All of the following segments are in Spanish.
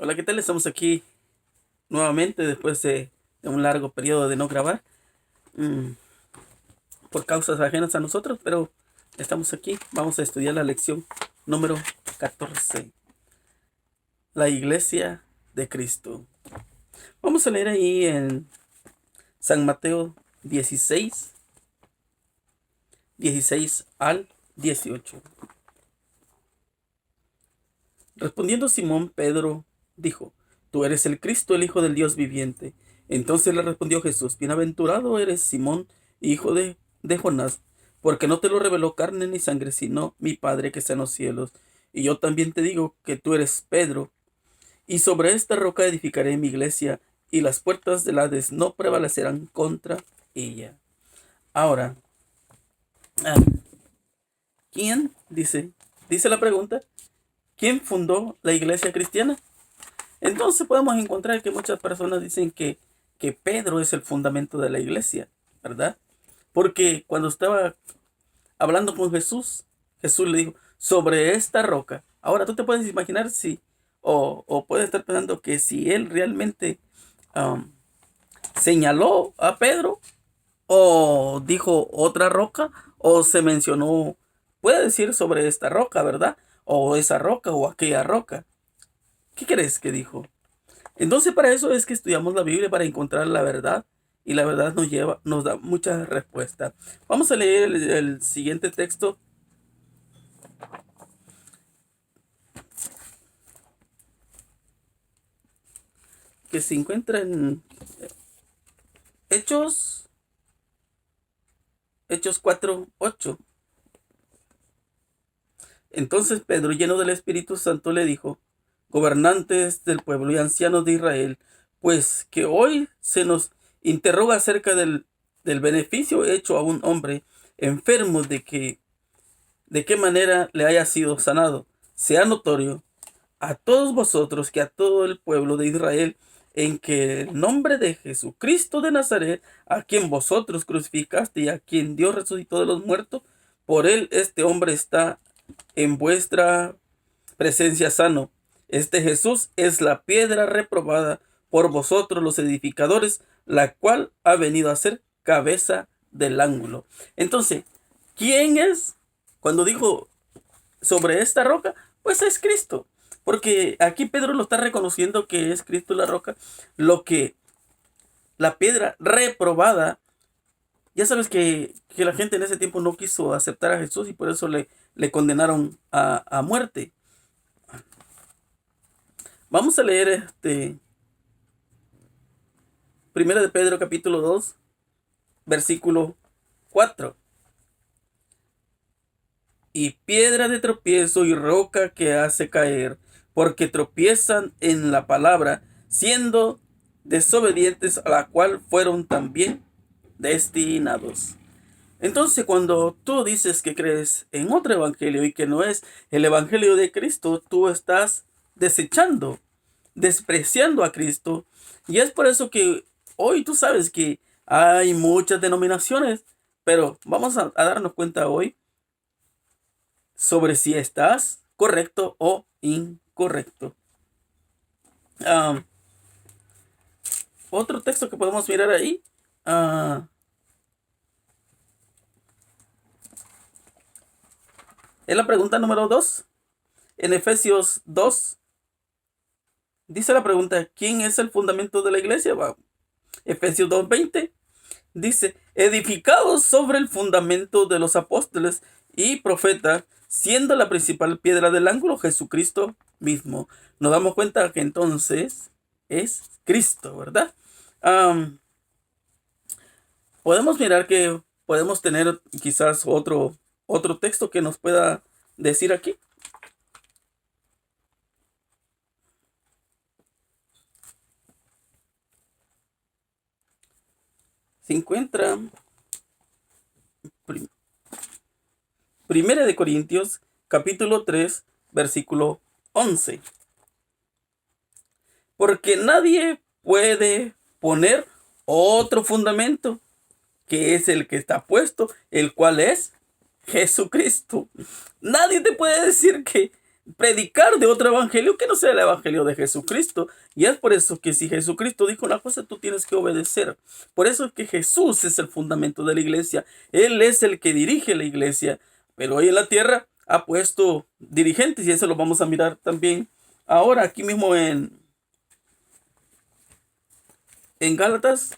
Hola, ¿qué tal? Estamos aquí nuevamente después de un largo periodo de no grabar mm, por causas ajenas a nosotros, pero estamos aquí. Vamos a estudiar la lección número 14, la Iglesia de Cristo. Vamos a leer ahí en San Mateo 16 al 18. Respondiendo Simón, Pedro dijo: Tú eres el Cristo, el Hijo del Dios viviente. Entonces le respondió Jesús: Bienaventurado eres, Simón, hijo de Jonás, porque no te lo reveló carne ni sangre, sino mi Padre que está en los cielos. Y yo también te digo que tú eres Pedro, y sobre esta roca edificaré mi iglesia, y las puertas del Hades no prevalecerán contra ella. Ahora, ah, ¿quién? Dice la pregunta: ¿quién fundó la iglesia cristiana? Entonces podemos encontrar que muchas personas dicen que Pedro es el fundamento de la iglesia, ¿verdad? Porque cuando estaba hablando con Jesús, Jesús le dijo: sobre esta roca. Ahora tú te puedes imaginar si, o puedes estar pensando que si él realmente um, señaló a Pedro, o dijo otra roca, o se mencionó, puede decir sobre esta roca, ¿verdad? O esa roca, o aquella roca. ¿Qué crees que dijo? Entonces para eso es que estudiamos la Biblia, para encontrar la verdad, y la verdad nos da muchas respuestas. Vamos a leer el siguiente texto que se encuentra en Hechos, Hechos 4:8. Entonces Pedro, lleno del Espíritu Santo, le dijo: Gobernantes del pueblo y ancianos de Israel, pues que hoy se nos interroga acerca del beneficio hecho a un hombre enfermo, de qué manera le haya sido sanado. Sea notorio a todos vosotros que a todo el pueblo de Israel, en que el nombre de Jesucristo de Nazaret, a quien vosotros crucificaste y a quien Dios resucitó de los muertos, por él este hombre está en vuestra presencia sano. Este Jesús es la piedra reprobada por vosotros los edificadores, la cual ha venido a ser cabeza del ángulo. Entonces, ¿quién es? Cuando dijo sobre esta roca, pues es Cristo. Porque aquí Pedro lo está reconociendo que es Cristo la roca, lo que la piedra reprobada. Ya sabes que la gente en ese tiempo no quiso aceptar a Jesús, y por eso le condenaron a muerte. Vamos a leer Primera de Pedro capítulo 2, versículo 4. Y piedra de tropiezo y roca que hace caer, porque tropiezan en la palabra, siendo desobedientes, a la cual fueron también destinados. Entonces, cuando tú dices que crees en otro evangelio y que no es el evangelio de Cristo, tú estás desechando, despreciando a Cristo. Y es por eso que hoy tú sabes que hay muchas denominaciones, pero vamos a darnos cuenta hoy sobre si estás correcto o incorrecto. Ah, Otro texto que podemos mirar ahí, ah, es la pregunta número 2. En Efesios 2 dice la pregunta: ¿quién es el fundamento de la iglesia? Efesios 2:20 dice: edificados sobre el fundamento de los apóstoles y profetas, siendo la principal piedra del ángulo Jesucristo mismo. Nos damos cuenta que entonces es Cristo, ¿verdad? Am, Podemos mirar que podemos tener quizás otro texto que nos pueda decir aquí. Se encuentra prim- Primera de Corintios capítulo 3 versículo 11. Porque nadie puede poner otro fundamento que es el que está puesto, el cual es Jesucristo. Nadie te puede decir que predicar de otro evangelio que no sea el evangelio de Jesucristo. Y es por eso que si Jesucristo dijo una cosa, tú tienes que obedecer. Por eso es que Jesús es el fundamento de la iglesia. Él es el que dirige la iglesia. Pero hoy en la tierra ha puesto dirigentes, y eso lo vamos a mirar también ahora aquí mismo en Gálatas.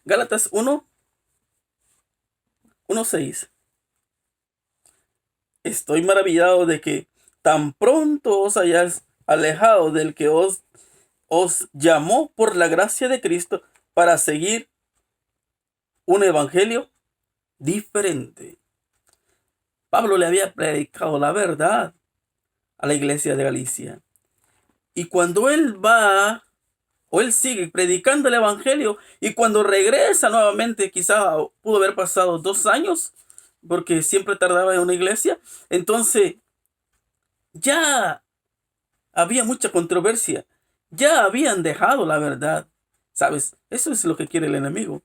Gálatas 1:6. Estoy maravillado de que tan pronto os hayáis alejado del que os llamó por la gracia de Cristo para seguir un evangelio diferente. Pablo le había predicado la verdad a la iglesia de Galicia. Y cuando él va, o él sigue predicando el evangelio, y cuando regresa nuevamente, quizá pudo haber pasado 2 años, porque siempre tardaba en una iglesia, entonces ya había mucha controversia, ya habían dejado la verdad. ¿Sabes? Eso es lo que quiere el enemigo.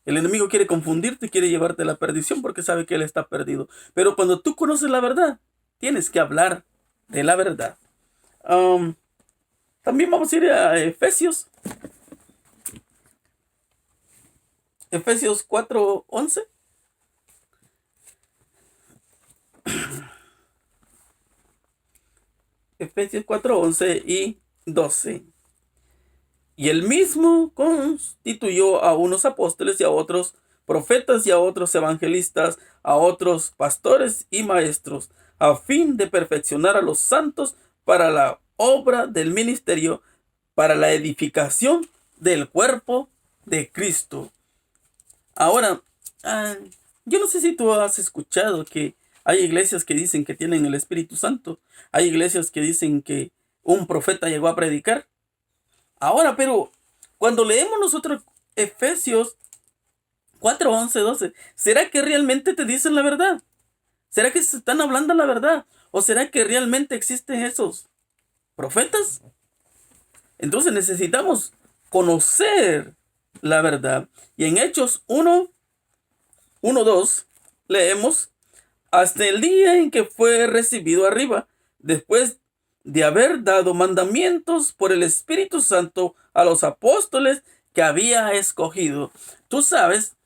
El enemigo quiere confundirte, quiere llevarte a la perdición porque sabe que él está perdido. Pero cuando tú conoces la verdad, tienes que hablar de la verdad. Um, También vamos a ir a Efesios. Efesios 4:11. Efesios 4:11 y 12. Y él mismo constituyó a unos apóstoles y a otros profetas y a otros evangelistas, a otros pastores y maestros, a fin de perfeccionar a los santos para la obra del ministerio, para la edificación del cuerpo de Cristo. Ahora, ah, yo no sé si tú has escuchado que hay iglesias que dicen que tienen el Espíritu Santo. Hay iglesias que dicen que un profeta llegó a predicar. Ahora, pero cuando leemos nosotros Efesios 4:11, 12, ¿será que realmente te dicen la verdad? ¿Será que se están hablando la verdad? ¿O será que realmente existen esos profetas? Entonces necesitamos conocer la verdad. Y en Hechos 1:2 leemos: hasta el día en que fue recibido arriba, después de haber dado mandamientos por el Espíritu Santo a los apóstoles que había escogido. Tú sabes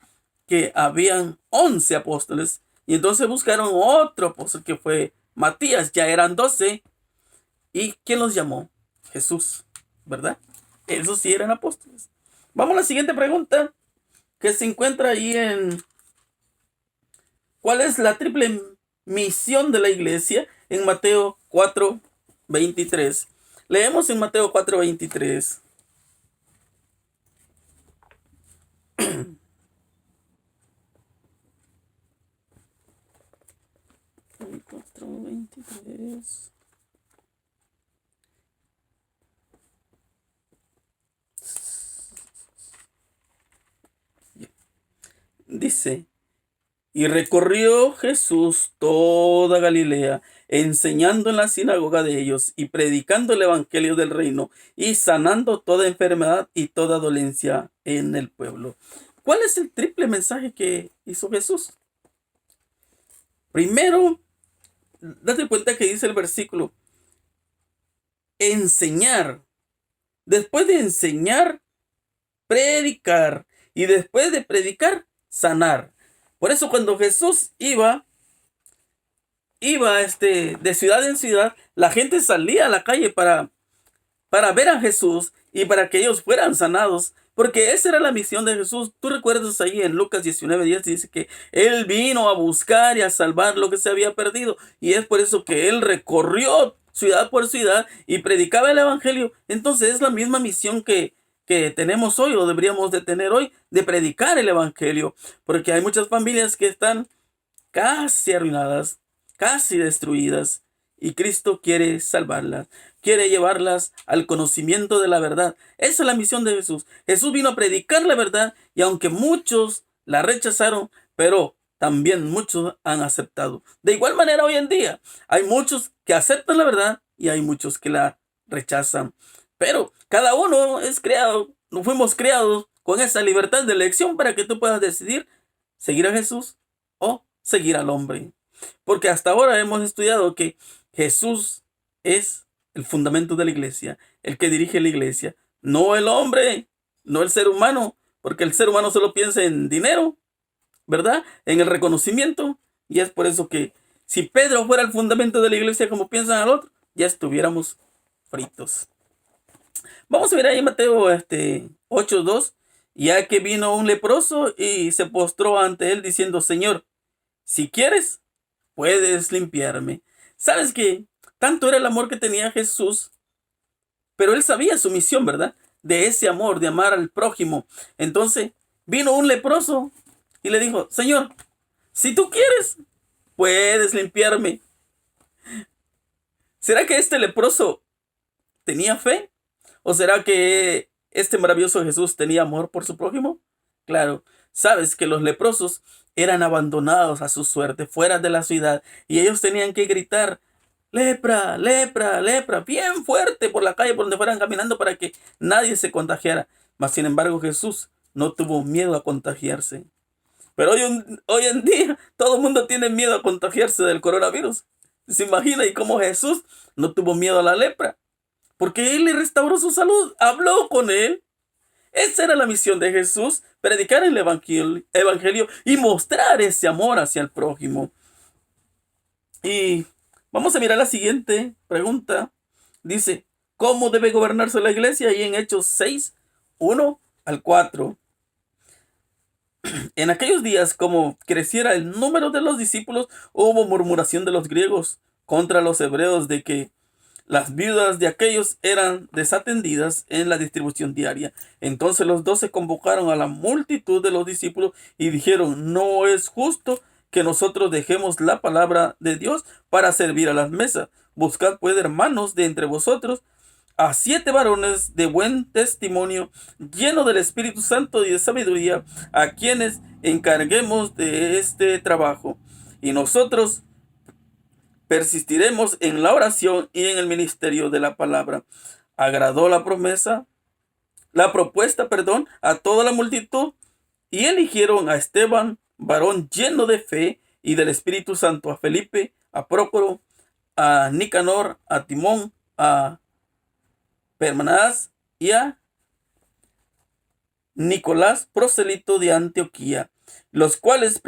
que habían 11 apóstoles, y entonces buscaron otro apóstol que fue Matías. Ya eran 12. ¿Y quién los llamó? Jesús, ¿verdad? Esos sí eran apóstoles. Vamos a la siguiente pregunta que se encuentra ahí en: ¿cuál es la triple misión de la iglesia? En Mateo 4:23. Leemos en Mateo 4:23. Dice: y recorrió Jesús toda Galilea, enseñando en la sinagoga de ellos y predicando el evangelio del reino y sanando toda enfermedad y toda dolencia en el pueblo. ¿Cuál es el triple mensaje que hizo Jesús? Primero, date cuenta que dice el versículo: enseñar. Después de enseñar, predicar. Y después de predicar, sanar. Por eso cuando Jesús iba de ciudad en ciudad, la gente salía a la calle para ver a Jesús y para que ellos fueran sanados, porque esa era la misión de Jesús. Tú recuerdas ahí en Lucas 19:10, dice que Él vino a buscar y a salvar lo que se había perdido, y es por eso que Él recorrió ciudad por ciudad y predicaba el evangelio. Entonces es la misma misión que tenemos hoy, o deberíamos de tener hoy, de predicar el evangelio, porque hay muchas familias que están casi arruinadas, casi destruidas, y Cristo quiere salvarlas, quiere llevarlas al conocimiento de la verdad. Esa es la misión de Jesús. Jesús vino a predicar la verdad, y aunque muchos la rechazaron, pero también muchos han aceptado. De igual manera, hoy en día hay muchos que aceptan la verdad y hay muchos que la rechazan. Pero cada uno es creado no fuimos creados con esa libertad de elección para que tú puedas decidir seguir a Jesús o seguir al hombre. Porque hasta ahora hemos estudiado que Jesús es el fundamento de la iglesia, el que dirige la iglesia, no el hombre, no el ser humano, porque el ser humano solo piensa en dinero, ¿verdad? En el reconocimiento. Y es por eso que si Pedro fuera el fundamento de la iglesia como piensan al otro, ya estuviéramos fritos. Vamos a ver ahí Mateo 8:2. Ya que vino un leproso y se postró ante él diciendo: Señor, si quieres, puedes limpiarme. ¿Sabes que tanto era el amor que tenía Jesús? Pero él sabía su misión, ¿verdad? De ese amor, de amar al prójimo. Entonces vino un leproso y le dijo: Señor, si tú quieres, puedes limpiarme. ¿Será que este leproso tenía fe? ¿O será que este maravilloso Jesús tenía amor por su prójimo? Claro, sabes que los leprosos eran abandonados a su suerte fuera de la ciudad y ellos tenían que gritar: lepra, lepra, lepra, bien fuerte por la calle por donde fueran caminando para que nadie se contagiara. Mas sin embargo Jesús no tuvo miedo a contagiarse. Pero hoy en día todo el mundo tiene miedo a contagiarse del coronavirus. ¿Se imagina? Y cómo Jesús no tuvo miedo a la lepra, porque Él le restauró su salud, habló con Él. Esa era la misión de Jesús: predicar el evangelio y mostrar ese amor hacia el prójimo. Y vamos a mirar la siguiente pregunta. Dice: ¿cómo debe gobernarse la iglesia? Y en Hechos 6:1-4. En aquellos días, como creciera el número de los discípulos, hubo murmuración de los griegos contra los hebreos de que las viudas de aquellos eran desatendidas en la distribución diaria. Entonces los 12 convocaron a la multitud de los discípulos y dijeron: no es justo que nosotros dejemos la palabra de Dios para servir a las mesas. Buscad pues, hermanos, de entre vosotros a 7 varones de buen testimonio, llenos del Espíritu Santo y de sabiduría, a quienes encarguemos de este trabajo. Y nosotros persistiremos en la oración y en el ministerio de la palabra. Agradó la propuesta, a toda la multitud, y eligieron a Esteban, varón lleno de fe y del Espíritu Santo, a Felipe, a Prócoro, a Nicanor, a Timón, a Parmenas y a Nicolás, prosélito de Antioquía, los cuales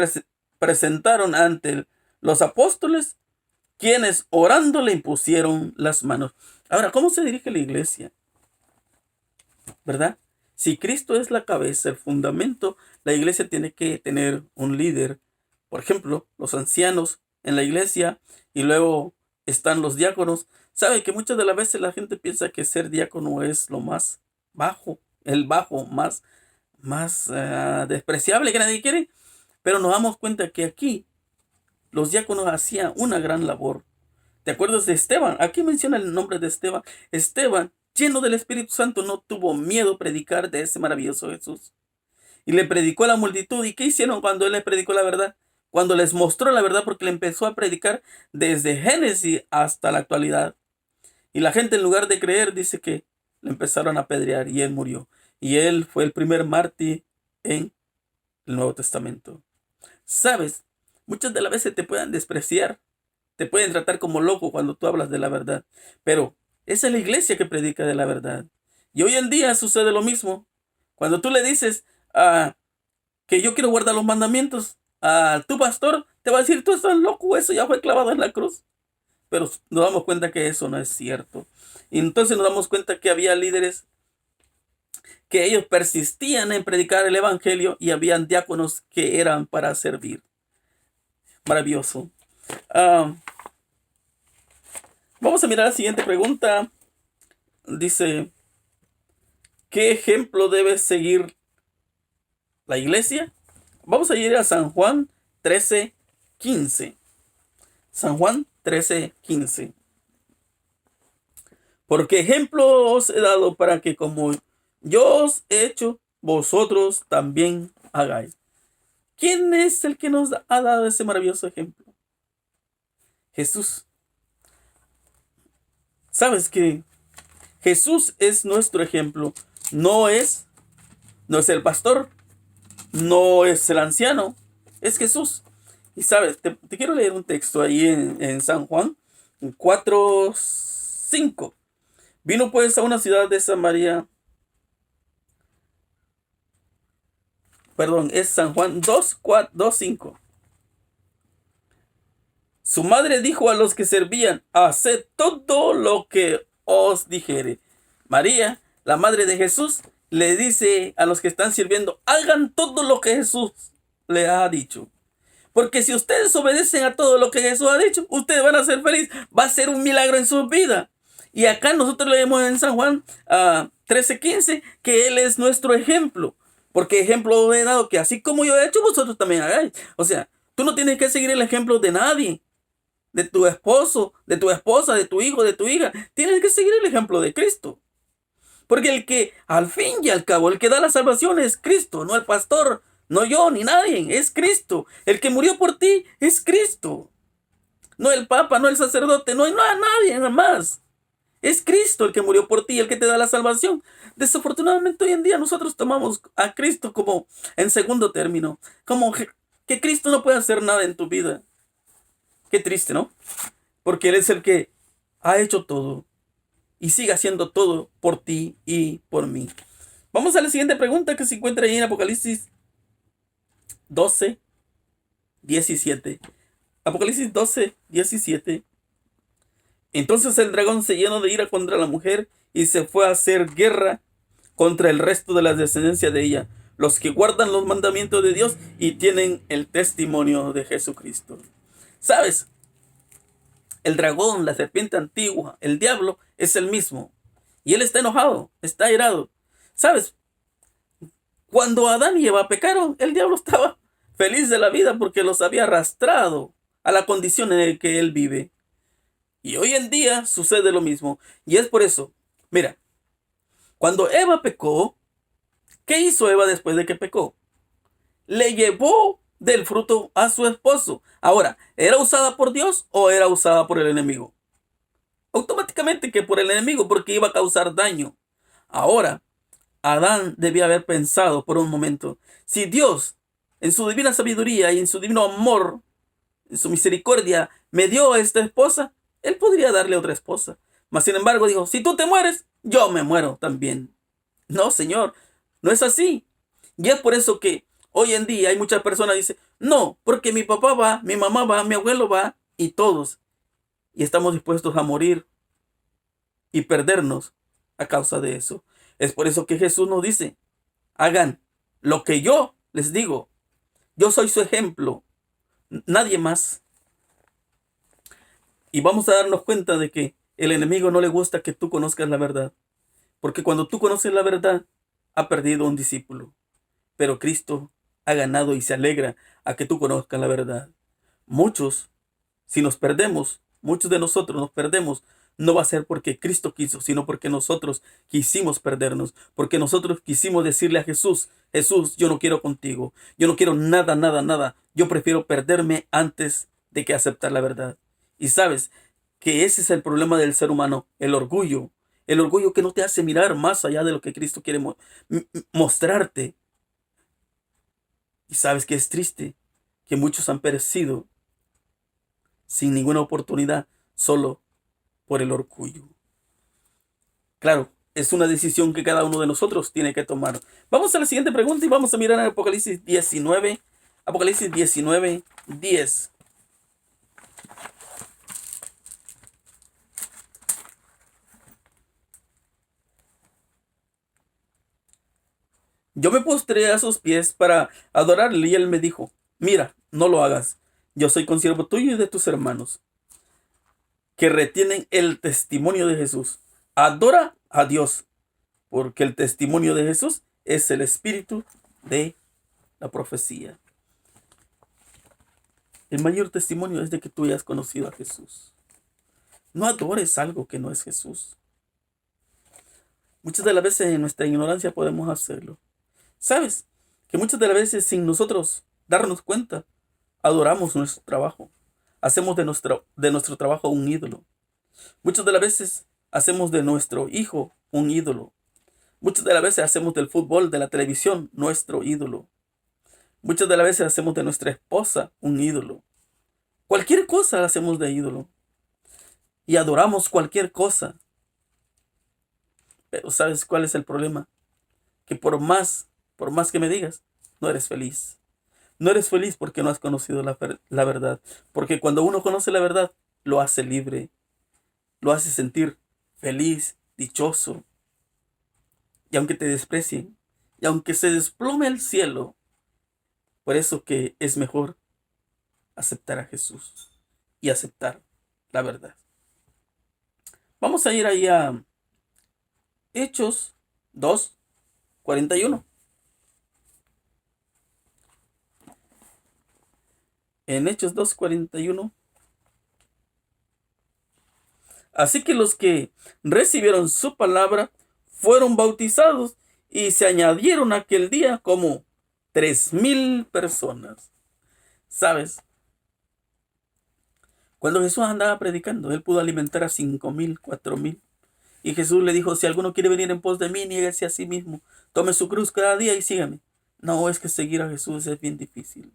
presentaron ante los apóstoles, quienes orando le impusieron las manos. Ahora, ¿cómo se dirige la iglesia? ¿Verdad? Si Cristo es la cabeza, el fundamento, la iglesia tiene que tener un líder. Por ejemplo, los ancianos en la iglesia, y luego están los diáconos. Sabe que muchas de las veces la gente piensa que ser diácono es lo más bajo, el bajo más despreciable que nadie quiere. Pero nos damos cuenta que aquí los diáconos hacían una gran labor. ¿Te acuerdas de Esteban? Aquí menciona el nombre de Esteban. Esteban, lleno del Espíritu Santo, no tuvo miedo a predicar de ese maravilloso Jesús. Y le predicó a la multitud. ¿Y qué hicieron cuando él les predicó la verdad? Cuando les mostró la verdad, porque le empezó a predicar desde Génesis hasta la actualidad. Y la gente, en lugar de creer, dice que le empezaron a apedrear y él murió. Y él fue el primer mártir en el Nuevo Testamento. ¿Sabes? Muchas de las veces te pueden despreciar, te pueden tratar como loco cuando tú hablas de la verdad. Pero esa es la iglesia que predica de la verdad. Y hoy en día sucede lo mismo. Cuando tú le dices que yo quiero guardar los mandamientos a tu pastor, te va a decir: tú estás loco, eso ya fue clavado en la cruz. Pero nos damos cuenta que eso no es cierto. Y entonces nos damos cuenta que había líderes que ellos persistían en predicar el evangelio y habían diáconos que eran para servir. Maravilloso. Vamos a mirar la siguiente pregunta. Dice: ¿qué ejemplo debe seguir la iglesia? Vamos a ir a San Juan 13:15. San Juan 13:15. Porque ejemplo os he dado para que como yo os he hecho, vosotros también hagáis. ¿Quién es el que nos ha dado ese maravilloso ejemplo? Jesús. ¿Sabes que Jesús es nuestro ejemplo? No es no es el pastor, no es el anciano, es Jesús. Y sabes, te quiero leer un texto ahí en San Juan 4:5. Vino pues a una ciudad de Samaria, perdón, es San Juan 2:5. Su madre dijo a los que servían: haced todo lo que os dijere. María, la madre de Jesús, le dice a los que están sirviendo: hagan todo lo que Jesús le ha dicho. Porque si ustedes obedecen a todo lo que Jesús ha dicho, ustedes van a ser felices. Va a ser un milagro en su vida. Y acá nosotros leemos en San Juan 13:15 que Él es nuestro ejemplo. Porque ejemplo he dado que así como yo he hecho, vosotros también hagáis. O sea, tú no tienes que seguir el ejemplo de nadie. De tu esposo, de tu esposa, de tu hijo, de tu hija. Tienes que seguir el ejemplo de Cristo. Porque el que, al fin y al cabo, el que da la salvación es Cristo, no el pastor, no yo, ni nadie, es Cristo. El que murió por ti es Cristo. No el papa, no el sacerdote, no hay nadie más. Es Cristo el que murió por ti, el que te da la salvación. Desafortunadamente hoy en día nosotros tomamos a Cristo como en segundo término, como que Cristo no puede hacer nada en tu vida. Qué triste, ¿no? Porque Él es el que ha hecho todo y sigue haciendo todo por ti y por mí. Vamos a la siguiente pregunta que se encuentra ahí en Apocalipsis 12:17. Apocalipsis 12:17. Entonces el dragón se llenó de ira contra la mujer y se fue a hacer guerra contra el resto de la descendencia de ella, los que guardan los mandamientos de Dios y tienen el testimonio de Jesucristo. ¿Sabes? El dragón, la serpiente antigua, el diablo es el mismo. Y él está enojado, está airado. ¿Sabes? Cuando Adán y Eva pecaron, el diablo estaba feliz de la vida porque los había arrastrado a la condición en la que él vive. Y hoy en día sucede lo mismo. Y es por eso, mira, cuando Eva pecó, ¿qué hizo Eva después de que pecó? Le llevó del fruto a su esposo. Ahora, ¿era usada por Dios o era usada por el enemigo? Automáticamente que por el enemigo, porque iba a causar daño. Ahora, Adán debía haber pensado por un momento: si Dios, en su divina sabiduría y en su divino amor, en su misericordia, me dio a esta esposa, él podría darle otra esposa. Mas sin embargo dijo: si tú te mueres, yo me muero también. No, Señor, no es así. Y es por eso que hoy en día hay muchas personas que dicen: no, porque mi papá va, mi mamá va, mi abuelo va, y todos. Y estamos dispuestos a morir y perdernos a causa de eso. Es por eso que Jesús nos dice: hagan lo que yo les digo. Yo soy su ejemplo, nadie más. Y vamos a darnos cuenta de que el enemigo no le gusta que tú conozcas la verdad. Porque cuando tú conoces la verdad, ha perdido un discípulo. Pero Cristo ha ganado y se alegra a que tú conozcas la verdad. Muchos, si nos perdemos, muchos de nosotros nos perdemos, no va a ser porque Cristo quiso, sino porque nosotros quisimos perdernos, porque nosotros quisimos decirle a Jesús: Jesús, yo no quiero contigo, yo no quiero nada, nada, nada, yo prefiero perderme antes de que aceptar la verdad. Y sabes que ese es el problema del ser humano, el orgullo que no te hace mirar más allá de lo que Cristo quiere mostrarte. Y sabes que es triste que muchos han perecido sin ninguna oportunidad, solo por el orgullo. Claro, es una decisión que cada uno de nosotros tiene que tomar. Vamos a la siguiente pregunta y vamos a mirar en Apocalipsis 19. Apocalipsis 19:10. Yo me postré a sus pies para adorarle y él me dijo: mira, no lo hagas. Yo soy consiervo tuyo y de tus hermanos, que retienen el testimonio de Jesús. Adora a Dios, porque el testimonio de Jesús es el espíritu de la profecía. El mayor testimonio es de que tú hayas conocido a Jesús. No adores algo que no es Jesús. Muchas de las veces en nuestra ignorancia podemos hacerlo. ¿Sabes? Que muchas de las veces sin nosotros darnos cuenta, adoramos nuestro trabajo. Hacemos de nuestro trabajo un ídolo. Muchas de las veces hacemos de nuestro hijo un ídolo. Muchas de las veces hacemos del fútbol, de la televisión, nuestro ídolo. Muchas de las veces hacemos de nuestra esposa un ídolo. Cualquier cosa la hacemos de ídolo. Y adoramos cualquier cosa. Pero ¿sabes cuál es el problema? Que por más que me digas, no eres feliz. No eres feliz porque no has conocido la verdad. Porque cuando uno conoce la verdad, lo hace libre, lo hace sentir feliz, dichoso. Y aunque te desprecien, y aunque se desplome el cielo, por eso que es mejor aceptar a Jesús y aceptar la verdad. Vamos a ir ahí a Hechos 2:41. En Hechos 2:41. Así que los que recibieron su palabra fueron bautizados y se añadieron aquel día como 3,000 personas. ¿Sabes? Cuando Jesús andaba predicando, él pudo alimentar a 5,000, 4,000. Y Jesús le dijo, si alguno quiere venir en pos de mí, niéguese a sí mismo. Tome su cruz cada día y sígame. No, es que seguir a Jesús es bien difícil.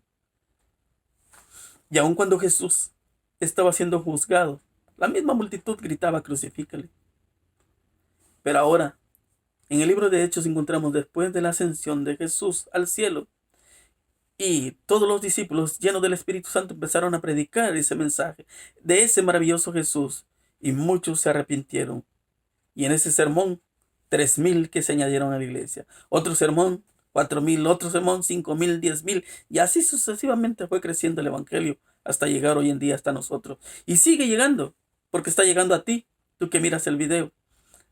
Y aun cuando Jesús estaba siendo juzgado, la misma multitud gritaba, crucifícale. Pero ahora, en el libro de Hechos encontramos después de la ascensión de Jesús al cielo, y todos los discípulos llenos del Espíritu Santo empezaron a predicar ese mensaje de ese maravilloso Jesús, y muchos se arrepintieron. Y en ese sermón, 3,000 que se añadieron a la iglesia. Otro sermón, 4,000. Otro sermón, 5,000, 10,000. Y así sucesivamente fue creciendo el Evangelio hasta llegar hoy en día hasta nosotros. Y sigue llegando, porque está llegando a ti, tú que miras el video.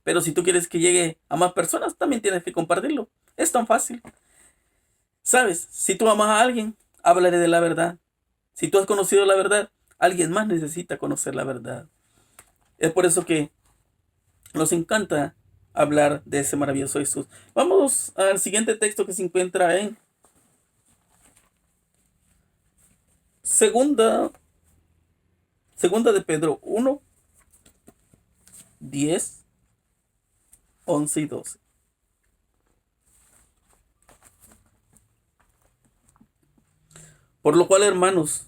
Pero si tú quieres que llegue a más personas, también tienes que compartirlo. Es tan fácil. ¿Sabes? Si tú amas a alguien, háblale de la verdad. Si tú has conocido la verdad, alguien más necesita conocer la verdad. Es por eso que nos encanta hablar de ese maravilloso Jesús. Vamos al siguiente texto que se encuentra en segunda, segunda de Pedro 1:10, 11 y 12. Por lo cual, hermanos,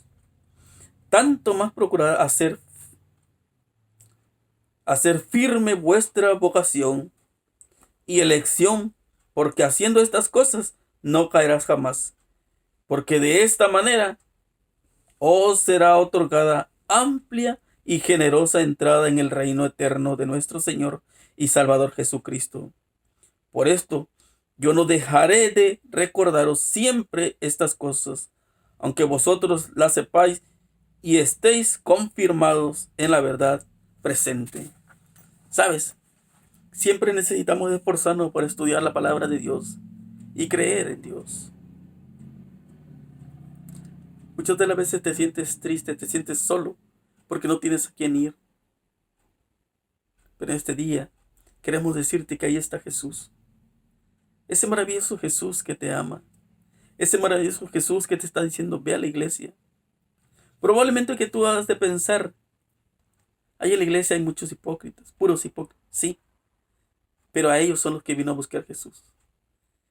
tanto más procurad hacer firme vuestra vocación y elección, porque haciendo estas cosas no caerás jamás, porque de esta manera os será otorgada amplia y generosa entrada en el reino eterno de nuestro Señor y Salvador Jesucristo. Por esto, yo no dejaré de recordaros siempre estas cosas, aunque vosotros las sepáis y estéis confirmados en la verdad presente. ¿Sabes? Siempre necesitamos esforzarnos por estudiar la palabra de Dios y creer en Dios. Muchas de las veces te sientes triste, te sientes solo, porque no tienes a quién ir. Pero en este día queremos decirte que ahí está Jesús. Ese maravilloso Jesús que te ama. Ese maravilloso Jesús que te está diciendo, ve a la iglesia. Probablemente que tú has de pensar, ahí en la iglesia hay muchos hipócritas, puros hipócritas, sí. Pero a ellos son los que vino a buscar Jesús.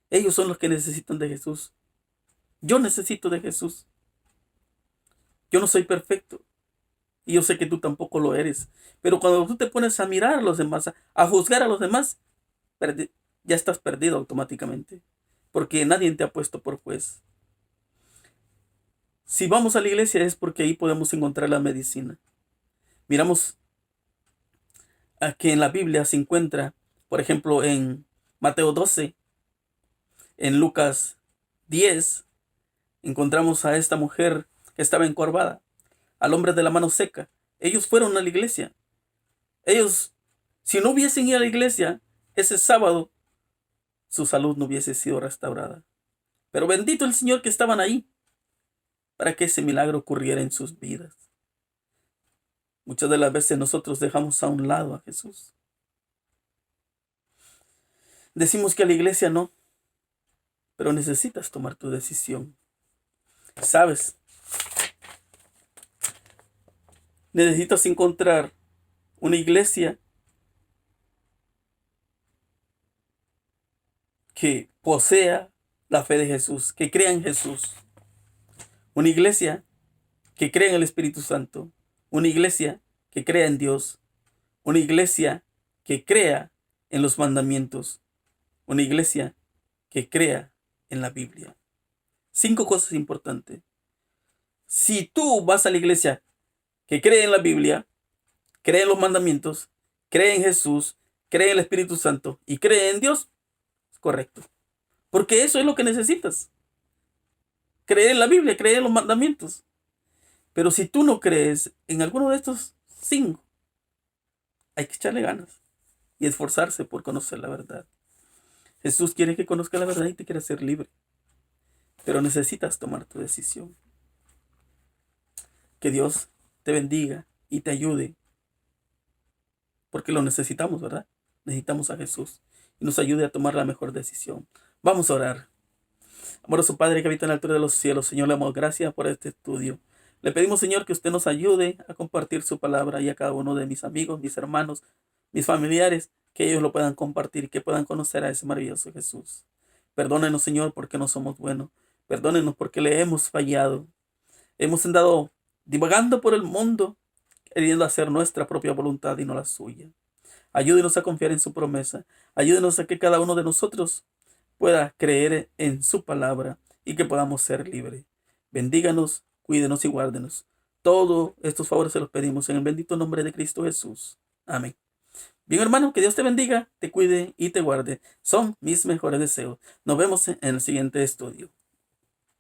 Ellos son los que necesitan de Jesús. Yo necesito de Jesús. Yo no soy perfecto. Y yo sé que tú tampoco lo eres. Pero cuando tú te pones a mirar a los demás, a juzgar a los demás, ya estás perdido automáticamente. Porque nadie te ha puesto por juez. Si vamos a la iglesia es porque ahí podemos encontrar la medicina. Miramos a que en la Biblia se encuentra, por ejemplo, en Mateo 12, en Lucas 10, encontramos a esta mujer que estaba encorvada, al hombre de la mano seca. Ellos fueron a la iglesia. Ellos, si no hubiesen ido a la iglesia ese sábado, su salud no hubiese sido restaurada. Pero bendito el Señor que estaban ahí para que ese milagro ocurriera en sus vidas. Muchas de las veces nosotros dejamos a un lado a Jesús. Decimos que a la iglesia no, pero necesitas tomar tu decisión. ¿Sabes? Necesitas encontrar una iglesia que posea la fe de Jesús, que crea en Jesús. Una iglesia que crea en el Espíritu Santo. Una iglesia que crea en Dios. Una iglesia que crea en los mandamientos. Una iglesia que crea en la Biblia. 5 cosas importantes. Si tú vas a la iglesia que cree en la Biblia, cree en los mandamientos, cree en Jesús, cree en el Espíritu Santo y cree en Dios, es correcto. Porque eso es lo que necesitas. Creer en la Biblia, creer en los mandamientos. Pero si tú no crees en alguno de estos 5, hay que echarle ganas y esforzarse por conocer la verdad. Jesús quiere que conozcas la verdad y te quiere hacer libre. Pero necesitas tomar tu decisión. Que Dios te bendiga y te ayude. Porque lo necesitamos, ¿verdad? Necesitamos a Jesús y nos ayude a tomar la mejor decisión. Vamos a orar. Amoroso Padre que habita en la altura de los cielos, Señor, le damos gracias por este estudio. Le pedimos, Señor, que usted nos ayude a compartir su palabra y a cada uno de mis amigos, mis hermanos, mis familiares, que ellos lo puedan compartir y que puedan conocer a ese maravilloso Jesús. Perdónenos, Señor, porque no somos buenos. Perdónenos porque le hemos fallado. Hemos andado divagando por el mundo, queriendo hacer nuestra propia voluntad y no la suya. Ayúdenos a confiar en su promesa. Ayúdenos a que cada uno de nosotros pueda creer en su palabra y que podamos ser libres. Bendíganos, cuídenos y guárdenos. Todos estos favores se los pedimos en el bendito nombre de Cristo Jesús. Amén. Bien, hermano, que Dios te bendiga, te cuide y te guarde. Son mis mejores deseos. Nos vemos en el siguiente estudio.